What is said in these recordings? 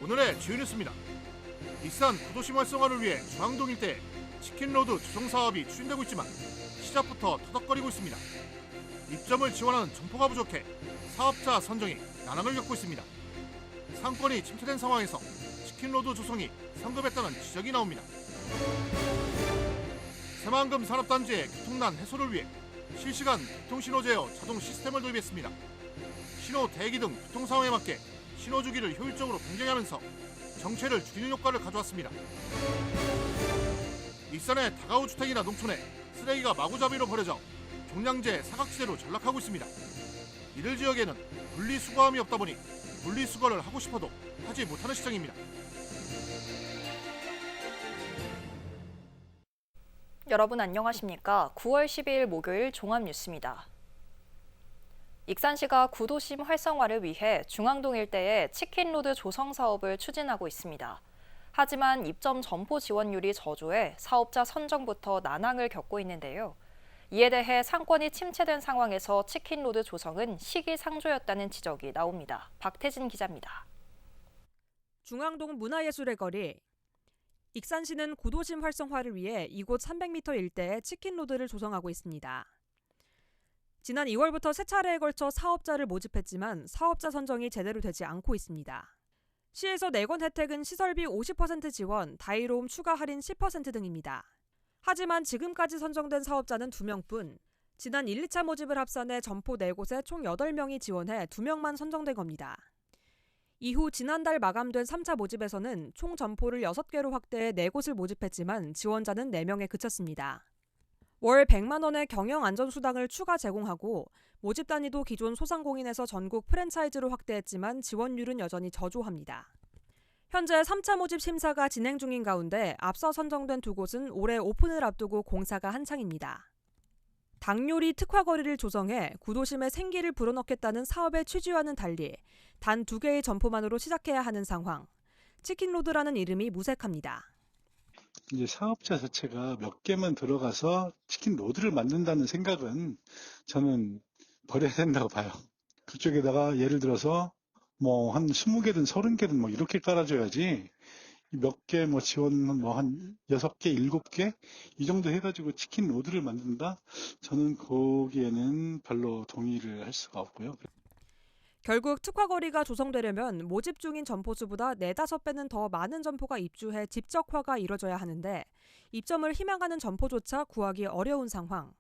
오늘의 주요 뉴스입니다. 익산 구도심 활성화를 위해 중앙동 일대에 치킨로드 조성 사업이 추진되고 있지만 시작부터 터덕거리고 있습니다. 입점을 지원하는 점포가 부족해 사업자 선정이 난항을 겪고 있습니다. 상권이 침체된 상황에서 치킨로드 조성이 성급했다는 지적이 나옵니다. 새만금 산업단지의 교통난 해소를 위해 실시간 교통신호 제어 자동 시스템을 도입했습니다. 신호 대기 등 교통 상황에 맞게 신호 주기를 효율적으로 변경하면서 정체를 줄이는 효과를 가져왔습니다. 익산의 다가구 주택이나 농촌에 쓰레기가 마구잡이로 버려져 종량제 사각지대로 전락하고 있습니다. 이들 지역에는 분리수거함이 없다 보니 분리수거를 하고 싶어도 하지 못하는 시장입니다. 여러분 안녕하십니까? 9월 12일 목요일 종합뉴스입니다. 익산시가 구도심 활성화를 위해 중앙동 일대에 치킨로드 조성 사업을 추진하고 있습니다. 하지만 입점 점포 지원율이 저조해 사업자 선정부터 난항을 겪고 있는데요. 이에 대해 상권이 침체된 상황에서 치킨로드 조성은 시기상조였다는 지적이 나옵니다. 박태진 기자입니다. 중앙동 문화예술의 거리. 익산시는 구도심 활성화를 위해 이곳 300m 일대에 치킨로드를 조성하고 있습니다. 지난 2월부터 세 차례에 걸쳐 사업자를 모집했지만 사업자 선정이 제대로 되지 않고 있습니다. 시에서 내건 혜택은 시설비 50% 지원, 다이로움 추가 할인 10% 등입니다. 하지만 지금까지 선정된 사업자는 2명뿐. 지난 1, 2차 모집을 합산해 점포 4곳에 총 8명이 지원해 2명만 선정된 겁니다. 이후 지난달 마감된 3차 모집에서는 총 점포를 6개로 확대해 4곳을 모집했지만 지원자는 4명에 그쳤습니다. 월 100만 원의 경영안전수당을 추가 제공하고 모집 단위도 기존 소상공인에서 전국 프랜차이즈로 확대했지만 지원율은 여전히 저조합니다. 현재 3차 모집 심사가 진행 중인 가운데 앞서 선정된 2곳은 올해 오픈을 앞두고 공사가 한창입니다. 닭요리 특화거리를 조성해 구도심에 생기를 불어넣겠다는 사업의 취지와는 달리 단 2개의 점포만으로 시작해야 하는 상황. 치킨로드라는 이름이 무색합니다. 이제 사업자 자체가 몇 개만 들어가서 치킨 로드를 만든다는 생각은 저는 버려야 된다고 봐요. 그쪽에다가 예를 들어서 뭐 한 20개든 30개든 뭐 이렇게 깔아줘야지 몇 개 뭐 지원 뭐 한 6개, 7개 이 정도 해가지고 치킨 로드를 만든다? 저는 거기에는 별로 동의를 할 수가 없고요. 결국 특화거리가 조성되려면 모집 중인 점포 수보다 4-5배는 더 많은 점포가 입주해 집적화가 이뤄져야 하는데 입점을 희망하는 점포조차 구하기 어려운 상황.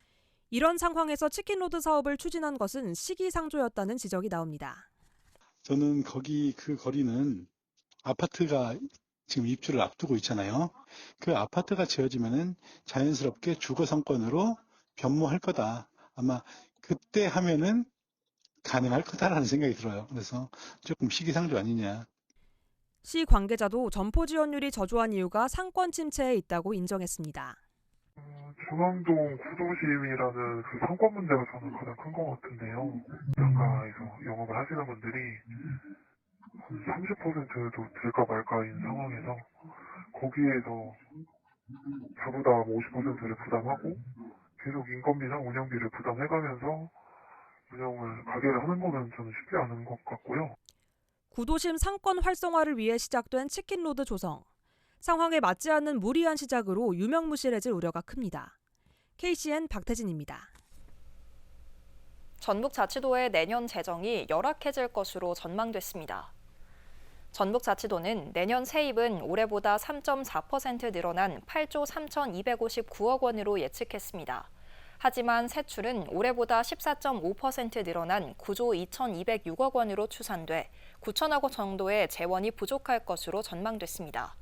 이런 상황에서 치킨로드 사업을 추진한 것은 시기상조였다는 지적이 나옵니다. 저는 거기 그 거리는 아파트가 지금 입주를 앞두고 있잖아요. 그 아파트가 지어지면은 자연스럽게 주거 상권으로 변모할 거다. 아마 그때 하면은 가능할 거다라는 생각이 들어요. 그래서 조금 시기상조 아니냐. 시 관계자도 점포 지원율이 저조한 이유가 상권 침체에 있다고 인정했습니다. 중앙동 구도심이라는 그 상권 문제가 저는 가장 큰 것 같은데요. 상가에서 영업을 하시는 분들이 30%도 될까 말까인 상황에서 거기에서 자부담 50%를 부담하고 계속 인건비상 운영비를 부담해가면서 가게를 하는 거는 저는 쉽지 않은 것 같고요. 구도심 상권 활성화를 위해 시작된 치킨로드 조성. 상황에 맞지 않는 무리한 시작으로 유명무실해질 우려가 큽니다. KCN 박태진입니다. 전북자치도의 내년 재정이 열악해질 것으로 전망됐습니다. 전북자치도는 내년 세입은 올해보다 3.4% 늘어난 8조 3,259억 원으로 예측했습니다. 하지만 세출은 올해보다 14.5% 늘어난 9조 2,206억 원으로 추산돼 9천억 원 정도의 재원이 부족할 것으로 전망됐습니다.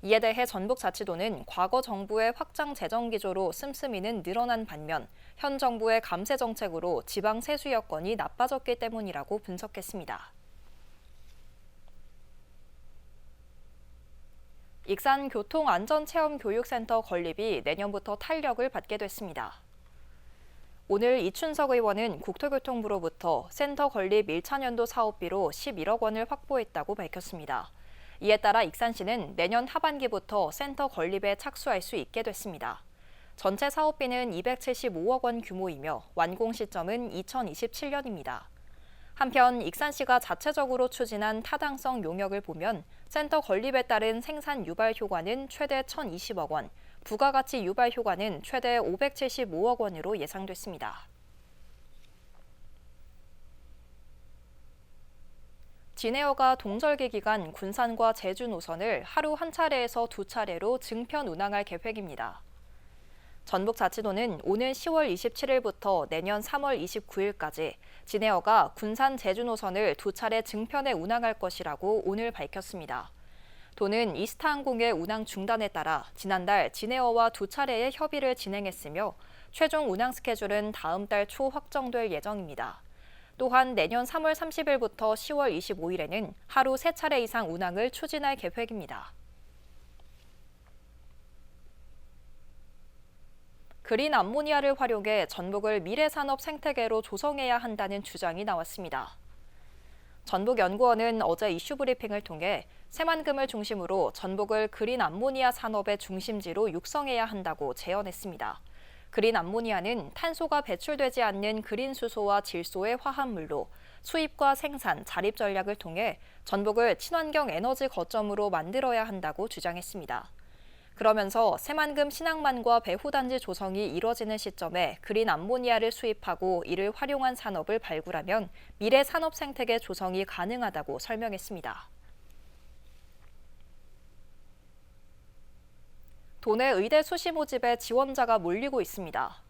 이에 대해 전북자치도는 과거 정부의 확장 재정 기조로 씀씀이는 늘어난 반면 현 정부의 감세 정책으로 지방 세수 여건이 나빠졌기 때문이라고 분석했습니다. 익산 교통안전체험교육센터 건립이 내년부터 탄력을 받게 됐습니다. 오늘 이춘석 의원은 국토교통부로부터 센터 건립 1차년도 사업비로 11억 원을 확보했다고 밝혔습니다. 이에 따라 익산시는 내년 하반기부터 센터 건립에 착수할 수 있게 됐습니다. 전체 사업비는 275억 원 규모이며 완공 시점은 2027년입니다. 한편 익산시가 자체적으로 추진한 타당성 용역을 보면 센터 건립에 따른 생산 유발 효과는 최대 1,020억 원, 부가가치 유발 효과는 최대 575억 원으로 예상됐습니다. 진에어가 동절기 기간 군산과 제주 노선을 하루 한 차례에서 두 차례로 증편 운항할 계획입니다. 전북자치도는 오는 10월 27일부터 내년 3월 29일까지 진에어가 군산 제주 노선을 두 차례 증편해 운항할 것이라고 오늘 밝혔습니다. 도는 이스타항공의 운항 중단에 따라 지난달 진에어와 두 차례의 협의를 진행했으며 최종 운항 스케줄은 다음 달 초 확정될 예정입니다. 또한 내년 3월 30일부터 10월 25일에는 하루 3차례 이상 운항을 추진할 계획입니다. 그린 암모니아를 활용해 전북을 미래산업 생태계로 조성해야 한다는 주장이 나왔습니다. 전북연구원은 어제 이슈 브리핑을 통해 새만금을 중심으로 전북을 그린 암모니아 산업의 중심지로 육성해야 한다고 제언했습니다. 그린 암모니아는 탄소가 배출되지 않는 그린 수소와 질소의 화합물로 수입과 생산, 자립 전략을 통해 전북을 친환경 에너지 거점으로 만들어야 한다고 주장했습니다. 그러면서 새만금 신항만과 배후단지 조성이 이뤄지는 시점에 그린 암모니아를 수입하고 이를 활용한 산업을 발굴하면 미래 산업 생태계 조성이 가능하다고 설명했습니다. 도내 의대 수시 모집에 지원자가 몰리고 있습니다.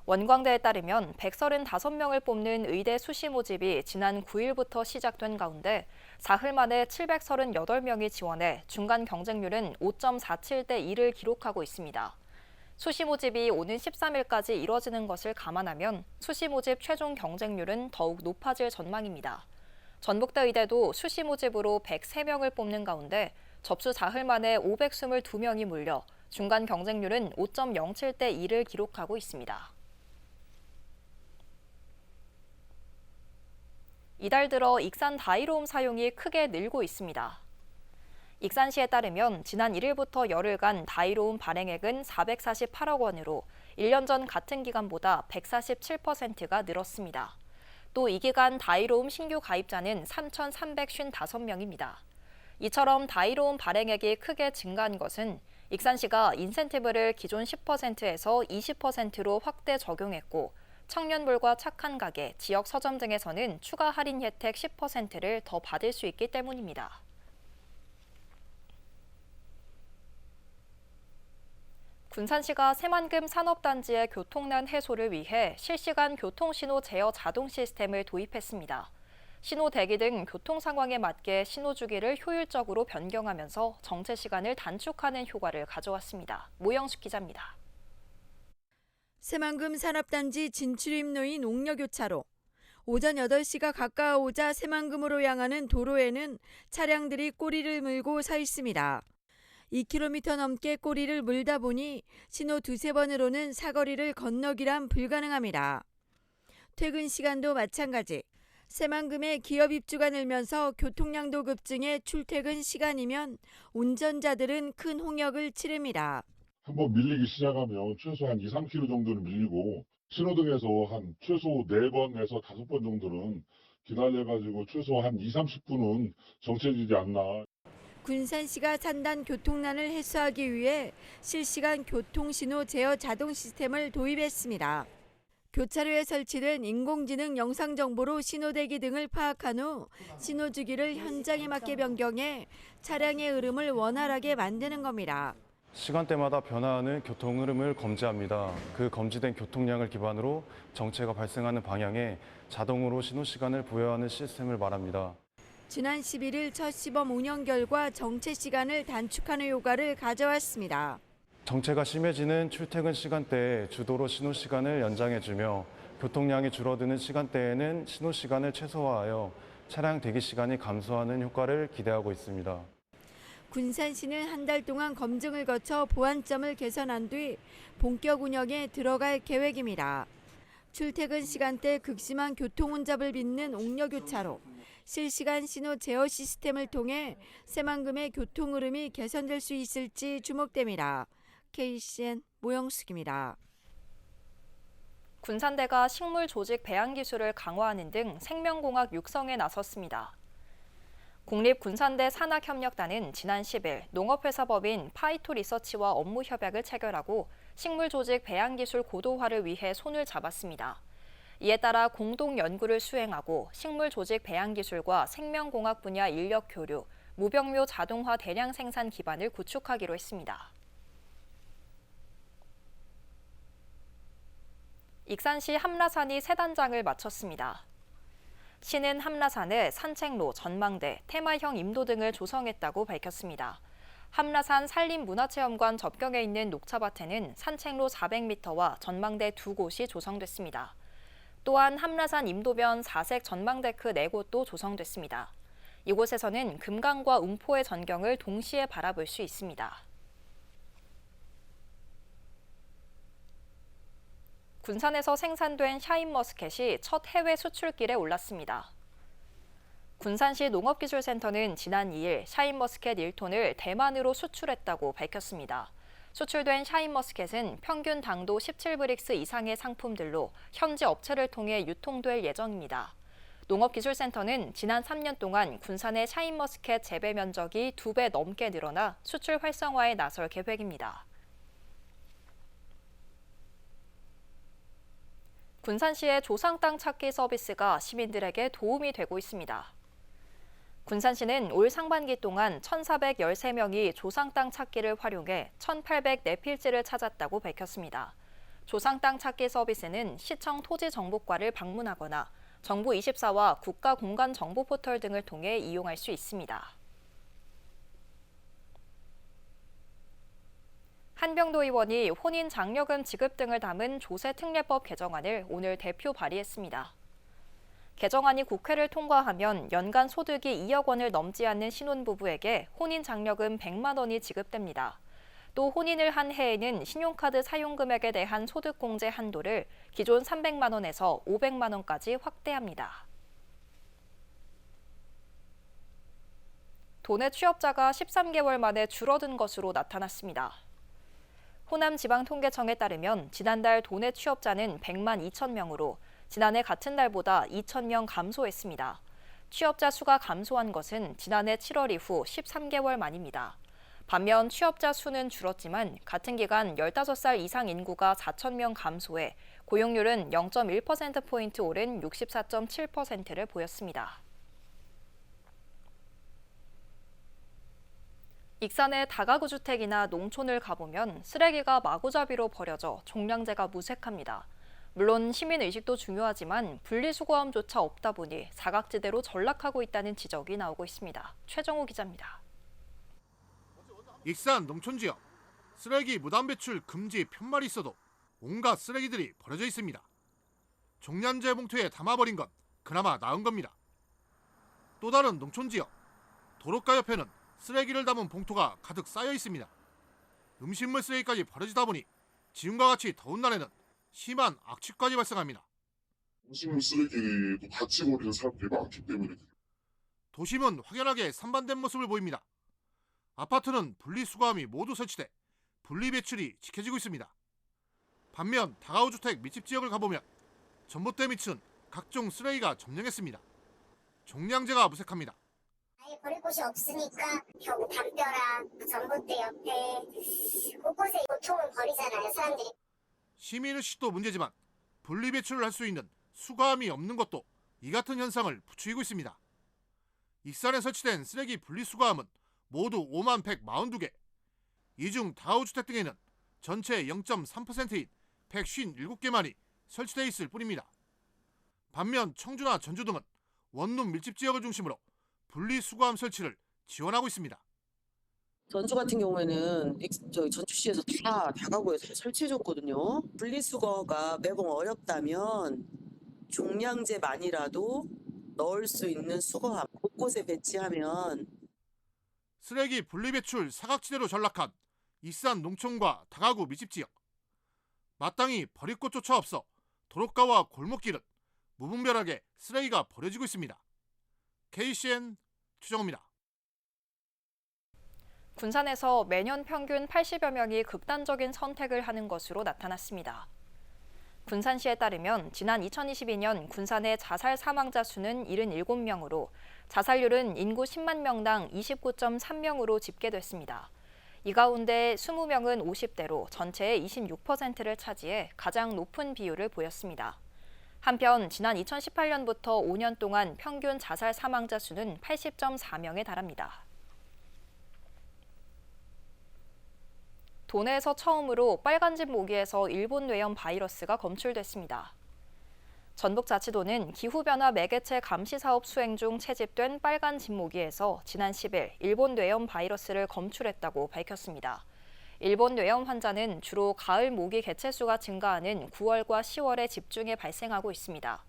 원광대에 따르면 135명을 뽑는 의대 수시 모집이 지난 9일부터 시작된 가운데 사흘 만에 738명이 지원해 중간 경쟁률은 5.47대 2를 기록하고 있습니다. 수시 모집이 오는 13일까지 이뤄지는 것을 감안하면 수시 모집 최종 경쟁률은 더욱 높아질 전망입니다. 전북대 의대도 수시 모집으로 103명을 뽑는 가운데 접수 4흘 만에 522명이 몰려 중간 경쟁률은 5.07대 2를 기록하고 있습니다. 이달 들어 익산 다이로움 사용이 크게 늘고 있습니다. 익산시에 따르면 지난 1일부터 열흘간 다이로움 발행액은 448억 원으로 1년 전 같은 기간보다 147%가 늘었습니다. 또 이 기간 다이로움 신규 가입자는 3,355명입니다. 이처럼 다이로움 발행액이 크게 증가한 것은 익산시가 인센티브를 기존 10%에서 20%로 확대 적용했고 청년불과 착한 가게, 지역 서점 등에서는 추가 할인 혜택 10%를 더 받을 수 있기 때문입니다. 군산시가 새만금 산업단지의 교통난 해소를 위해 실시간 교통신호 제어 자동 시스템을 도입했습니다. 신호 대기 등 교통 상황에 맞게 신호 주기를 효율적으로 변경하면서 정체 시간을 단축하는 효과를 가져왔습니다. 모영숙 기자입니다. 새만금 산업단지 진출입로인 옥녀교차로. 오전 8시가 가까워오자 새만금으로 향하는 도로에는 차량들이 꼬리를 물고 서 있습니다. 2km 넘게 꼬리를 물다 보니 신호 2~3번으로는 사거리를 건너기란 불가능합니다. 퇴근 시간도 마찬가지. 새만금의 기업 입주가 늘면서 교통량도 급증해 출퇴근 시간이면 운전자들은 큰 홍역을 치릅니다. 한번 밀리기 시작하면 최소 한 2~3km 정도는 밀리고 신호등에서 한 최소 4번에서 5번 정도는 기다려가지고 최소 한 20~30분은 정체되지 않나. 군산시가 산단 교통난을 해소하기 위해 실시간 교통신호 제어 자동 시스템을 도입했습니다. 교차로에 설치된 인공지능 영상 정보로 신호대기 등을 파악한 후 신호 주기를 현장에 맞게 변경해 차량의 흐름을 원활하게 만드는 겁니다. 시간대마다 변화하는 교통 흐름을 검지합니다. 그 검지된 교통량을 기반으로 정체가 발생하는 방향에 자동으로 신호 시간을 부여하는 시스템을 말합니다. 지난 11일 첫 시범 운영 결과 정체 시간을 단축하는 효과를 가져왔습니다. 정체가 심해지는 출퇴근 시간대에 주도로 신호 시간을 연장해주며 교통량이 줄어드는 시간대에는 신호 시간을 최소화하여 차량 대기 시간이 감소하는 효과를 기대하고 있습니다. 군산시는 한 달 동안 검증을 거쳐 보안점을 개선한 뒤 본격 운영에 들어갈 계획입니다. 출퇴근 시간대 극심한 교통 혼잡을 빚는 옥녀교차로. 실시간 신호 제어 시스템을 통해 새만금의 교통 흐름이 개선될 수 있을지 주목됩니다. KCN 모영숙입니다. 군산대가 식물 조직 배양 기술을 강화하는 등 생명공학 육성에 나섰습니다. 국립군산대 산학협력단은 지난 10일 농업회사법인 파이토 리서치와 업무 협약을 체결하고 식물조직 배양기술 고도화를 위해 손을 잡았습니다. 이에 따라 공동 연구를 수행하고 식물조직 배양기술과 생명공학 분야 인력 교류, 무병묘 자동화 대량 생산 기반을 구축하기로 했습니다. 익산시 함라산이 새 단장을 마쳤습니다. 시는 함라산에 산책로, 전망대, 테마형 임도 등을 조성했다고 밝혔습니다. 함라산 산림문화체험관 접경에 있는 녹차밭에는 산책로 400m와 전망대 2곳이 조성됐습니다. 또한 함라산 임도변 4색 전망데크 4곳도 조성됐습니다. 이곳에서는 금강과 음포의 전경을 동시에 바라볼 수 있습니다. 군산에서 생산된 샤인머스켓이 첫 해외 수출길에 올랐습니다. 군산시 농업기술센터는 지난 2일 샤인머스켓 1톤을 대만으로 수출했다고 밝혔습니다. 수출된 샤인머스켓은 평균 당도 17브릭스 이상의 상품들로 현지 업체를 통해 유통될 예정입니다. 농업기술센터는 지난 3년 동안 군산의 샤인머스켓 재배 면적이 2배 넘게 늘어나 수출 활성화에 나설 계획입니다. 군산시의 조상 땅 찾기 서비스가 시민들에게 도움이 되고 있습니다. 군산시는 올 상반기 동안 1,413명이 조상 땅 찾기를 활용해 1,804필지를 찾았다고 밝혔습니다. 조상 땅 찾기 서비스는 시청 토지정보과를 방문하거나 정부24와 국가공간정보포털 등을 통해 이용할 수 있습니다. 한병도 의원이 혼인 장려금 지급 등을 담은 조세특례법 개정안을 오늘 대표 발의했습니다. 개정안이 국회를 통과하면 연간 소득이 2억 원을 넘지 않는 신혼부부에게 혼인 장려금 100만 원이 지급됩니다. 또 혼인을 한 해에는 신용카드 사용금액에 대한 소득공제 한도를 기존 300만 원에서 500만 원까지 확대합니다. 도내 취업자가 13개월 만에 줄어든 것으로 나타났습니다. 호남지방통계청에 따르면 지난달 도내 취업자는 100만 2천 명으로 지난해 같은 달보다 2천 명 감소했습니다. 취업자 수가 감소한 것은 지난해 7월 이후 13개월 만입니다. 반면 취업자 수는 줄었지만 같은 기간 15살 이상 인구가 4천 명 감소해 고용률은 0.1%포인트 오른 64.7%를 보였습니다. 익산의 다가구 주택이나 농촌을 가보면 쓰레기가 마구잡이로 버려져 종량제가 무색합니다. 물론 시민의식도 중요하지만 분리수거함조차 없다 보니 사각지대로 전락하고 있다는 지적이 나오고 있습니다. 최정우 기자입니다. 익산 농촌지역, 쓰레기 무단 배출 금지 편말이 있어도 온갖 쓰레기들이 버려져 있습니다. 종량제 봉투에 담아버린 건 그나마 나은 겁니다. 또 다른 농촌지역, 도로가 옆에는 쓰레기를 담은 봉투가 가득 쌓여 있습니다. 음식물 쓰레기까지 버려지다 보니 지금과 같이 더운 날에는 심한 악취까지 발생합니다. 음식물 쓰레기도 같이 버리는 사람들이 많기 때문에 도심은 확연하게 산반된 모습을 보입니다. 아파트는 분리수거함이 모두 설치돼 분리배출이 지켜지고 있습니다. 반면 다가구 주택密집 지역을 가보면 전봇대 밑은 각종 쓰레기가 점령했습니다. 종량제가 무색합니다. 아예 버릴 곳이 없으니까 벽 담벼락, 전봇대 옆에 곳곳에 보통은 버리잖아요, 사람들이. 시민의식도 문제지만 분리배출을 할 수 있는 수거함이 없는 것도 이 같은 현상을 부추기고 있습니다. 익산에 설치된 쓰레기 분리수거함은 모두 5만 142개. 이 중 다가구 주택 등에는 전체 0.3%인 157개만이 설치되어 있을 뿐입니다. 반면 청주나 전주 등은 원룸 밀집 지역을 중심으로 분리수거함 설치를 지원하고 있습니다. 전주 같은 경우에는 전주시에서 다 다가구에서 설치해줬거든요. 분리수거가 매번 어렵다면 종량제만이라도 넣을 수 있는 수거함 곳곳에 배치하면 쓰레기 분리배출 사각지대로 전락한 익산 농촌과 다가구 밀집 지역. 마땅히 버릴 곳조차 없어 도로가와 골목길은 무분별하게 쓰레기가 버려지고 있습니다. KCN 최정우입니다. 군산에서 매년 평균 80여 명이 극단적인 선택을 하는 것으로 나타났습니다. 군산시에 따르면 지난 2022년 군산의 자살 사망자 수는 77명으로 자살률은 인구 10만 명당 29.3명으로 집계됐습니다. 이 가운데 20명은 50대로 전체의 26%를 차지해 가장 높은 비율을 보였습니다. 한편 지난 2018년부터 5년 동안 평균 자살 사망자 수는 80.4명에 달합니다. 도내에서 처음으로 빨간집 모기에서 일본 뇌염 바이러스가 검출됐습니다. 전북자치도는 기후변화 매개체 감시 사업 수행 중 채집된 빨간집 모기에서 지난 10일 일본 뇌염 바이러스를 검출했다고 밝혔습니다. 일본 뇌염 환자는 주로 가을 모기 개체수가 증가하는 9월과 10월에 집중해 발생하고 있습니다.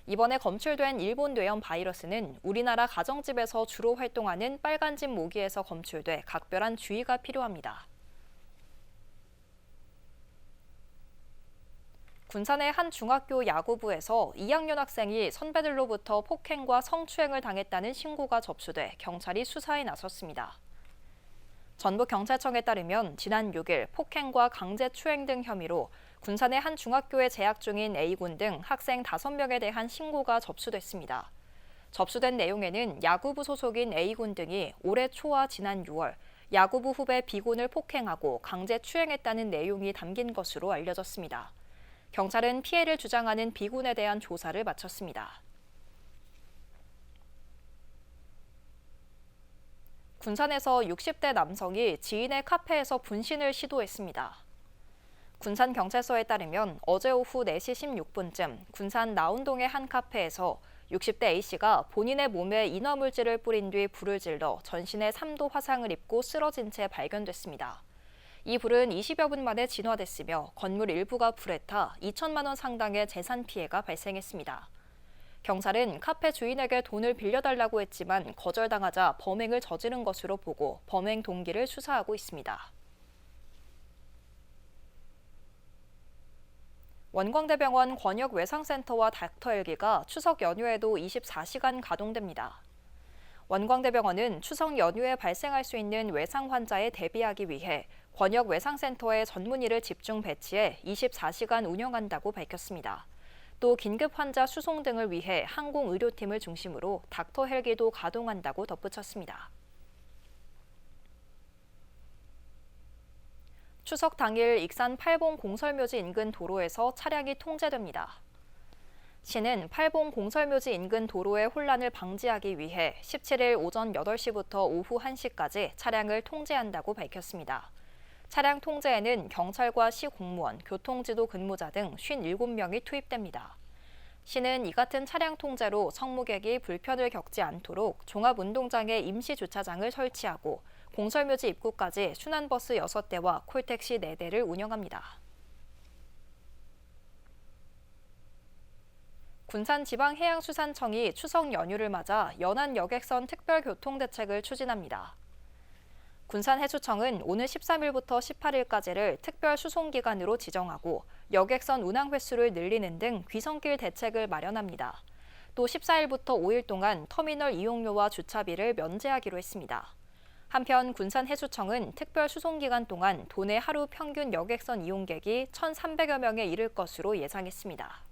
이번에 검출된 일본 뇌염 바이러스는 우리나라 가정집에서 주로 활동하는 빨간집 모기에서 검출돼 각별한 주의가 필요합니다. 군산의 한 중학교 야구부에서 2학년 학생이 선배들로부터 폭행과 성추행을 당했다는 신고가 접수돼 경찰이 수사에 나섰습니다. 전북경찰청에 따르면 지난 6일 폭행과 강제추행 등 혐의로 군산의 한 중학교에 재학 중인 A군 등 학생 5명에 대한 신고가 접수됐습니다. 접수된 내용에는 야구부 소속인 A군 등이 올해 초와 지난 6월 야구부 후배 B군을 폭행하고 강제추행했다는 내용이 담긴 것으로 알려졌습니다. 경찰은 피해를 주장하는 B군에 대한 조사를 마쳤습니다. 군산에서 60대 남성이 지인의 카페에서 분신을 시도했습니다. 군산경찰서에 따르면 어제 오후 4시 16분쯤 군산 나운동의 한 카페에서 60대 A씨가 본인의 몸에 인화물질을 뿌린 뒤 불을 질러 전신에 3도 화상을 입고 쓰러진 채 발견됐습니다. 이 불은 20여 분 만에 진화됐으며 건물 일부가 불에 타 2천만 원 상당의 재산 피해가 발생했습니다. 경찰은 카페 주인에게 돈을 빌려달라고 했지만 거절당하자 범행을 저지른 것으로 보고 범행 동기를 수사하고 있습니다. 원광대병원 권역외상센터와 닥터헬기가 추석 연휴에도 24시간 가동됩니다. 원광대병원은 추석 연휴에 발생할 수 있는 외상 환자에 대비하기 위해 권역외상센터에 전문의를 집중 배치해 24시간 운영한다고 밝혔습니다. 또 긴급 환자 수송 등을 위해 항공의료팀을 중심으로 닥터 헬기도 가동한다고 덧붙였습니다. 추석 당일 익산 팔봉 공설묘지 인근 도로에서 차량이 통제됩니다. 시는 팔봉 공설묘지 인근 도로의 혼란을 방지하기 위해 17일 오전 8시부터 오후 1시까지 차량을 통제한다고 밝혔습니다. 차량 통제에는 경찰과 시 공무원, 교통지도 근무자 등 57명이 투입됩니다. 시는 이 같은 차량 통제로 성무객이 불편을 겪지 않도록 종합운동장에 임시 주차장을 설치하고 공설묘지 입구까지 순환버스 6대와 콜택시 4대를 운영합니다. 군산지방해양수산청이 추석 연휴를 맞아 연안 여객선 특별교통대책을 추진합니다. 군산해수청은 오늘 13일부터 18일까지를 특별수송기간으로 지정하고 여객선 운항 횟수를 늘리는 등 귀성길 대책을 마련합니다. 또 14일부터 5일 동안 터미널 이용료와 주차비를 면제하기로 했습니다. 한편 군산해수청은 특별수송기간 동안 도내 하루 평균 여객선 이용객이 1,300여 명에 이를 것으로 예상했습니다.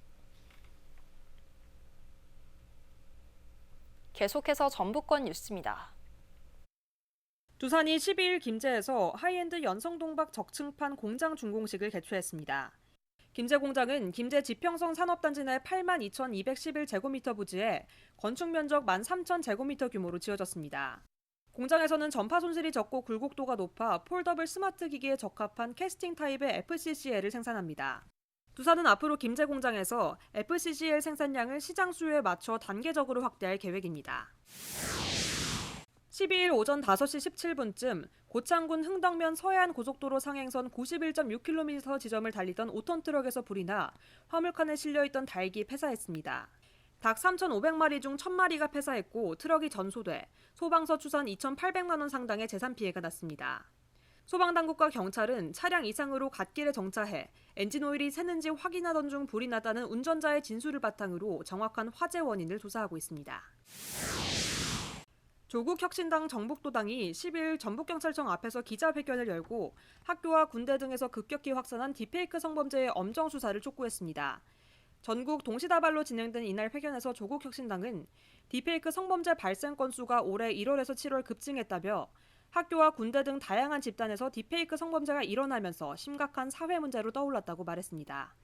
계속해서 전북권 뉴스입니다. 두산이 12일 김제에서 하이엔드 연성동박 적층판 공장 준공식을 개최했습니다. 김제 공장은 김제 지평성 산업단지 내 82,211제곱미터 부지에 건축 면적 13,000제곱미터 규모로 지어졌습니다. 공장에서는 전파 손실이 적고 굴곡도가 높아 폴더블 스마트 기기에 적합한 캐스팅 타입의 FCCL을 생산합니다. 두산은 앞으로 김제 공장에서 FCCL 생산량을 시장 수요에 맞춰 단계적으로 확대할 계획입니다. 12일 오전 5시 17분쯤 고창군 흥덕면 서해안 고속도로 상행선 91.6km 지점을 달리던 5톤 트럭에서 불이 나 화물칸에 실려있던 닭이 폐사했습니다. 닭 3,500마리 중 1,000마리가 폐사했고 트럭이 전소돼 소방서 추산 2,800만 원 상당의 재산 피해가 났습니다. 소방당국과 경찰은 차량 이상으로 갓길에 정차해 엔진오일이 새는지 확인하던 중 불이 났다는 운전자의 진술을 바탕으로 정확한 화재 원인을 조사하고 있습니다. 조국혁신당 정북도당이 10일 전북경찰청 앞에서 기자회견을 열고 학교와 군대 등에서 급격히 확산한 딥페이크 성범죄의 엄정 수사를 촉구했습니다. 전국 동시다발로 진행된 이날 회견에서 조국혁신당은 딥페이크 성범죄 발생 건수가 올해 1월에서 7월 급증했다며 학교와 군대 등 다양한 집단에서 딥페이크 성범죄가 일어나면서 심각한 사회 문제로 떠올랐다고 말했습니다.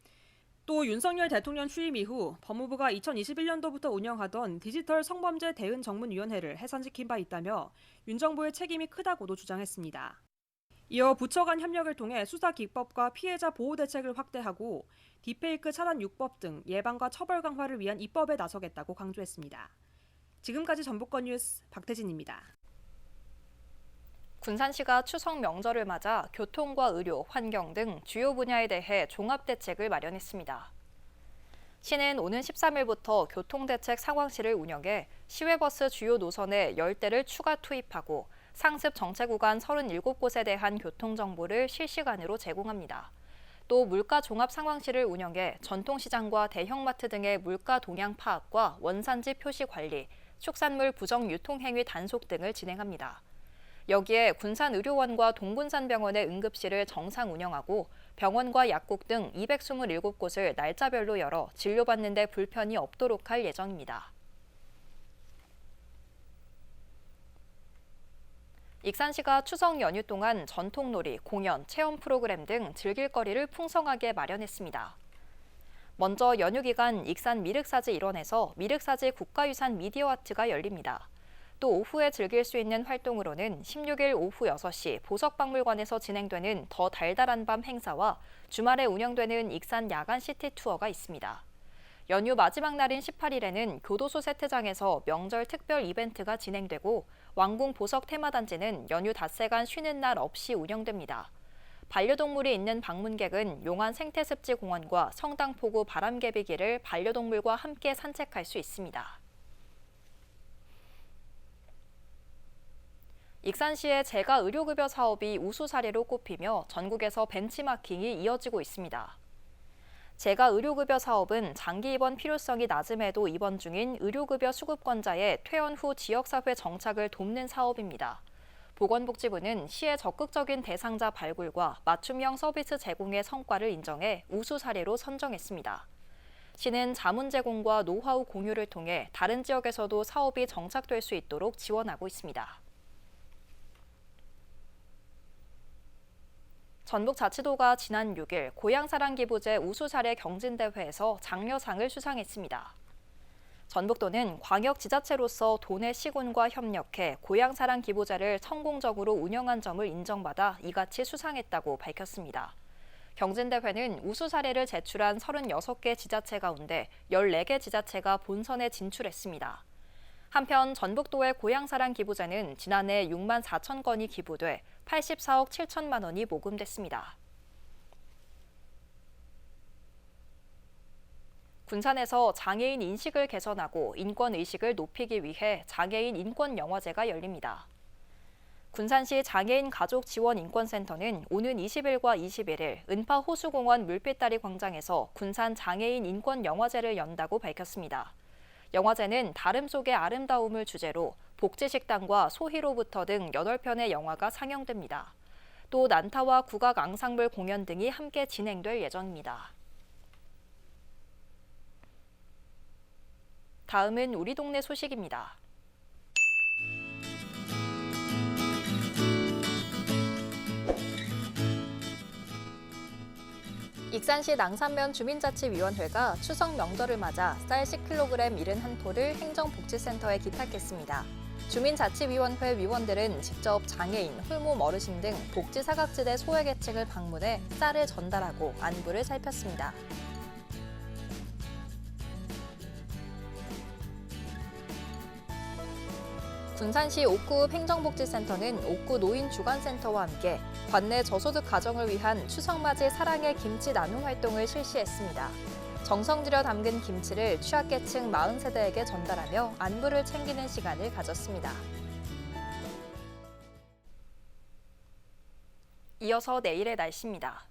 또 윤석열 대통령 취임 이후 법무부가 2021년도부터 운영하던 디지털 성범죄 대응 정문위원회를 해산시킨 바 있다며 윤 정부의 책임이 크다고도 주장했습니다. 이어 부처 간 협력을 통해 수사 기법과 피해자 보호 대책을 확대하고 딥페이크 차단 6법 등 예방과 처벌 강화를 위한 입법에 나서겠다고 강조했습니다. 지금까지 전북권 뉴스 박태진입니다. 군산시가 추석 명절을 맞아 교통과 의료, 환경 등 주요 분야에 대해 종합대책을 마련했습니다. 시는 오는 13일부터 교통대책 상황실을 운영해 시외버스 주요 노선에 10대를 추가 투입하고 상습 정체 구간 37곳에 대한 교통정보를 실시간으로 제공합니다. 또 물가 종합 상황실을 운영해 전통시장과 대형마트 등의 물가 동향 파악과 원산지 표시 관리, 축산물 부정 유통 행위 단속 등을 진행합니다. 여기에 군산의료원과 동군산병원의 응급실을 정상 운영하고 병원과 약국 등 227곳을 날짜별로 열어 진료받는 데 불편이 없도록 할 예정입니다. 익산시가 추석 연휴 동안 전통놀이, 공연, 체험 프로그램 등 즐길 거리를 풍성하게 마련했습니다. 먼저 연휴 기간 익산 미륵사지 일원에서 미륵사지 국가유산 미디어 아트가 열립니다. 또 오후에 즐길 수 있는 활동으로는 16일 오후 6시 보석박물관에서 진행되는 더 달달한 밤 행사와 주말에 운영되는 익산 야간 시티 투어가 있습니다. 연휴 마지막 날인 18일에는 교도소 세트장에서 명절 특별 이벤트가 진행되고 왕궁 보석 테마단지는 연휴 닷새간 쉬는 날 없이 운영됩니다. 반려동물이 있는 방문객은 용안 생태습지공원과 성당포구 바람개비길을 반려동물과 함께 산책할 수 있습니다. 익산시의 재가 의료급여 사업이 우수 사례로 꼽히며 전국에서 벤치마킹이 이어지고 있습니다. 재가 의료급여 사업은 장기 입원 필요성이 낮음에도 입원 중인 의료급여 수급권자의 퇴원 후 지역사회 정착을 돕는 사업입니다. 보건복지부는 시의 적극적인 대상자 발굴과 맞춤형 서비스 제공의 성과를 인정해 우수 사례로 선정했습니다. 시는 자문 제공과 노하우 공유를 통해 다른 지역에서도 사업이 정착될 수 있도록 지원하고 있습니다. 전북자치도가 지난 6일 고향사랑기부제 우수사례 경진대회에서 장려상을 수상했습니다. 전북도는 광역지자체로서 도내 시군과 협력해 고향사랑기부제를 성공적으로 운영한 점을 인정받아 이같이 수상했다고 밝혔습니다. 경진대회는 우수사례를 제출한 36개 지자체 가운데 14개 지자체가 본선에 진출했습니다. 한편 전북도의 고향사랑 기부제는 지난해 6만 4천 건이 기부돼 84억 7천만 원이 모금됐습니다. 군산에서 장애인 인식을 개선하고 인권의식을 높이기 위해 장애인 인권영화제가 열립니다. 군산시 장애인 가족지원인권센터는 오는 20일과 21일 은파 호수공원 물빛다리 광장에서 군산 장애인 인권영화제를 연다고 밝혔습니다. 영화제는 다름 속의 아름다움을 주제로 복지식당과 소희로부터 등 8편의 영화가 상영됩니다. 또 난타와 국악 앙상블 공연 등이 함께 진행될 예정입니다. 다음은 우리 동네 소식입니다. 익산시 낭산면 주민자치위원회가 추석 명절을 맞아 쌀 10kg 71포를 행정복지센터에 기탁했습니다. 주민자치위원회 위원들은 직접 장애인, 홀몸 어르신 등 복지사각지대 소외계층을 방문해 쌀을 전달하고 안부를 살폈습니다. 군산시 옥구읍 행정복지센터는 옥구 노인주간센터와 함께 관내 저소득 가정을 위한 추석맞이 사랑의 김치 나눔 활동을 실시했습니다. 정성 들여 담근 김치를 취약계층 40세대에게 전달하며 안부를 챙기는 시간을 가졌습니다. 이어서 내일의 날씨입니다.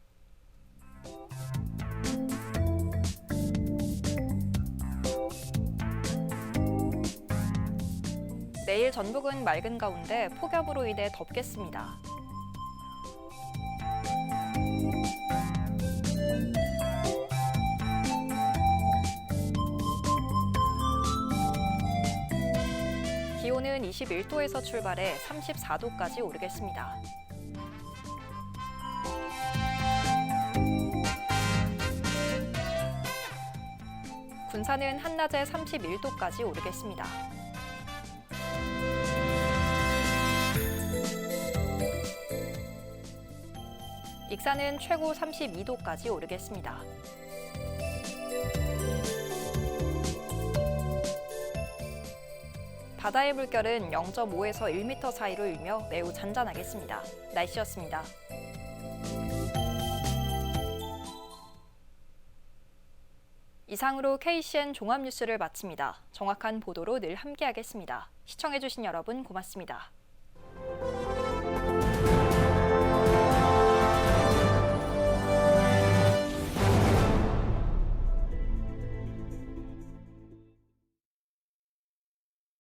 내일 전북은 맑은 가운데 폭염으로 인해 덥겠습니다. 서울은 21도에서 출발해 34도까지 오르겠습니다. 군산은 한낮에 31도까지 오르겠습니다. 익산은 최고 32도까지 오르겠습니다. 바다의 물결은 0.5에서 1m 사이로 일며 매우 잔잔하겠습니다. 날씨였습니다. 이상으로 KCN 종합뉴스를 마칩니다. 정확한 보도로 늘 함께하겠습니다. 시청해주신 여러분 고맙습니다.